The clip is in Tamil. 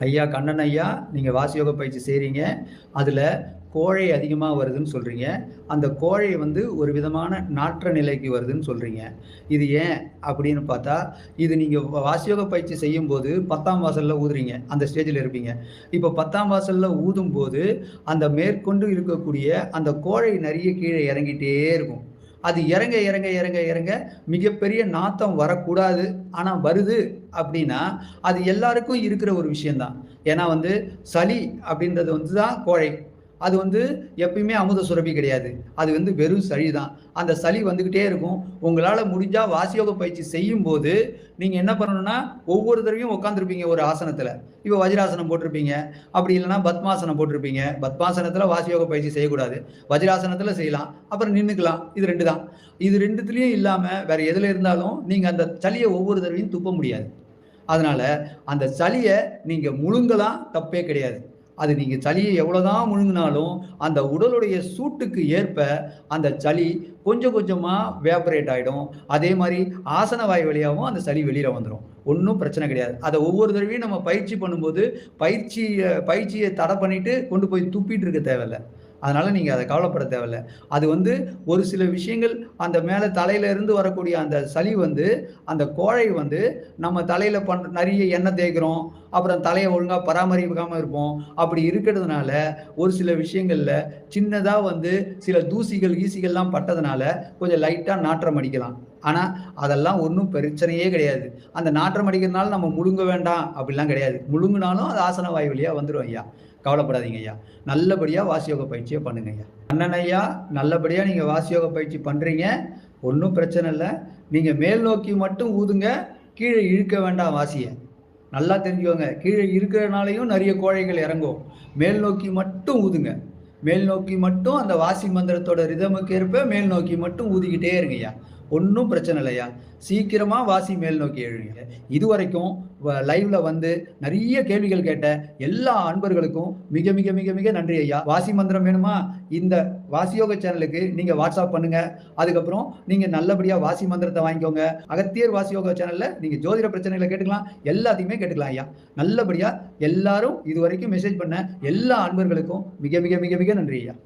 ஐயா கண்ணன் ஐயா, நீங்க வாசியோக பயிற்சி செய்றீங்க. அதுல கோழை அதிகமா வருதுன்னு சொல்றீங்க. அந்த கோழை வந்து ஒரு விதமான நாற்ற நிலைக்கு வருதுன்னு சொல்றீங்க. இது ஏன் அப்படின்னு பார்த்தா, இது நீங்க வாசியோக பயிற்சி செய்யும்போது 10ஆம் வாசல்ல ஊதுறீங்க. அந்த ஸ்டேஜ்ல இருப்பீங்க. இப்ப 10ஆம் வாசல்ல ஊதும்போது, அந்த மேற்கொண்டு இருக்கக்கூடிய அந்த கோழை நெறைய கீழ இறங்கிட்டே இருக்கும். அது இறங்க, இறங்க, இறங்க, இறங்க மிகப்பெரிய நாத்தம் வரக்கூடாது. ஆனா வருது அப்படின்னா, அது எல்லாருக்கும் இருக்கிற ஒரு விஷயம் தான். ஏன்னா வந்து சளி அப்படின்றது வந்து தான் கோழை. அது வந்து எப்பயுமே அமுத சுரபி கிடையாது. அது வந்து வெறும் சளி தான். அந்த சளி வந்துகிட்டே இருக்கும். உங்களால முடிஞ்சா வாசியோக பயிற்சி செய்யும்போது, நீங்க என்ன பண்ணணும்னா, ஒவ்வொரு தடவையும் உட்கார்ந்திருப்பீங்க ஒரு ஆசனத்துல. இப்ப வஜ்ராசனம் போட்டிருப்பீங்க. அப்படி இல்லன்னா பத்மாசனம் போட்டிருப்பீங்க. பத்மாசனத்துல வாசியோக பயிற்சி செய்யக்கூடாது. வஜ்ராசனத்துல செய்யலாம். அப்புறம் நின்னுக்கலாம். இது 2 தான். இது 2த்துலயும் இல்லாம வேற எதுல இருந்தாலும், நீங்க அந்த சளிய ஒவ்வொரு தடவையும் துப்ப முடியாது. அதனால அந்த சளிய நீங்க முழுங்கலாம், தப்பே கிடையாது. அது நீங்க சளிய எவ்வளோதான் முழுங்குனாலும், அந்த உடலுடைய சூட்டுக்கு ஏற்ப அந்த சளி கொஞ்சம் கொஞ்சமா வேப்பரேட் ஆயிடும். அதே மாரி ஆசன வாய் வழியாவும் அந்த சளி வெளியில வந்துரும். ஒண்ணும் பிரச்சனை கிடையாது. அத ஒவ்வொரு தடவையும் நம்ம பயிற்சி பண்ணும்போது, பயிற்சிய தடை பண்ணிட்டு கொண்டு போய் துப்பிட்டு இருக்க தேவையில்ல. அதனால நீங்க அத கவலைப்பட தேவையில்ல. அது வந்து ஒரு சில விஷயங்கள் அந்த மேல தலையில இருந்து வரக்கூடிய அந்த சளி வந்து, அந்த கோழை வந்து நம்ம தலையில நெறைய எண்ணெய் தேய்க்கிறோம். அப்புறம் தலைய ஒழுங்கா பராமரிக்காம இருப்போம். அப்படி இருக்கிறதுனால, ஒரு சில விஷயங்கள்ல சின்னதா வந்து சில தூசிகள், கீசிகள்லாம் பட்டதுனால, கொஞ்சம் லைட்டா நாற்றம் அடிக்கலாம். ஆனா, அதெல்லாம் ஒண்ணும் பிரச்சனையே கிடையாது. அந்த நாற்றம் அடிக்கிறதுனால நம்ம முழுங்க வேண்டாம் அப்படிலாம் கிடையாது. முழுங்குனாலும் அது ஆசன வாய் வழியா வந்துரும் ஐயா. கவலைப்படாதீங்க ஐயா. நல்லபடியா வாசியோக பயிற்சிய பண்ணுங்க ஐயா. கண்ணன் ஐயா, நல்லபடியா நீங்க வாசியோக பயிற்சி பண்றீங்க. ஒண்ணும் பிரச்சனை இல்ல. நீங்க மேல் நோக்கி மட்டும் ஊதுங்க. கீழ இழுக்க வேண்டாம் வாசிய. நல்லா தெரிஞ்சுக்கோங்க. கீழ இருக்கிறனாலயும் நெறைய கோழைகள் இறங்கும். மேல் நோக்கி மட்டும் ஊதுங்க. மேல் நோக்கி மட்டும் அந்த வாசி மந்திரத்தோட ரிதமுக்கு ஏற்ப மேல் நோக்கி மட்டும் ஊதிக்கிட்டே இருங்கய்யா. ஒண்ணும் பிரச்சனை இல்லையா. சீக்கிரமா வாசி மேல் நோக்கி எழுங்க. இதுவரைக்கும் லைவ்ல வந்து நெறைய கேள்விகள் கேட்ட எல்லா அன்பர்களுக்கும் மிக, மிக, மிக, மிக நன்றி ஐயா. வாசி மந்திரம் வேணுமா? இந்த வாசியோக சேனலுக்கு நீங்க வாட்ஸ்அப் பண்ணுங்க. அதுக்கப்புறம் நீங்க நல்லபடியா வாசி மந்திரத்த வாங்கிக்கோங்க. அகத்தியர் வாசியோக சேனல்ல நீங்க ஜோதிட பிரச்சனைகள கேட்டுக்கலாம். எல்லாத்தையுமே கேட்டுக்கலாம் ஐயா. நல்லபடியா எல்லாரும் இதுவரைக்கும் மெசேஜ் பண்ண எல்லா அன்பர்களுக்கும் மிக, மிக, மிக, மிக நன்றி ஐயா.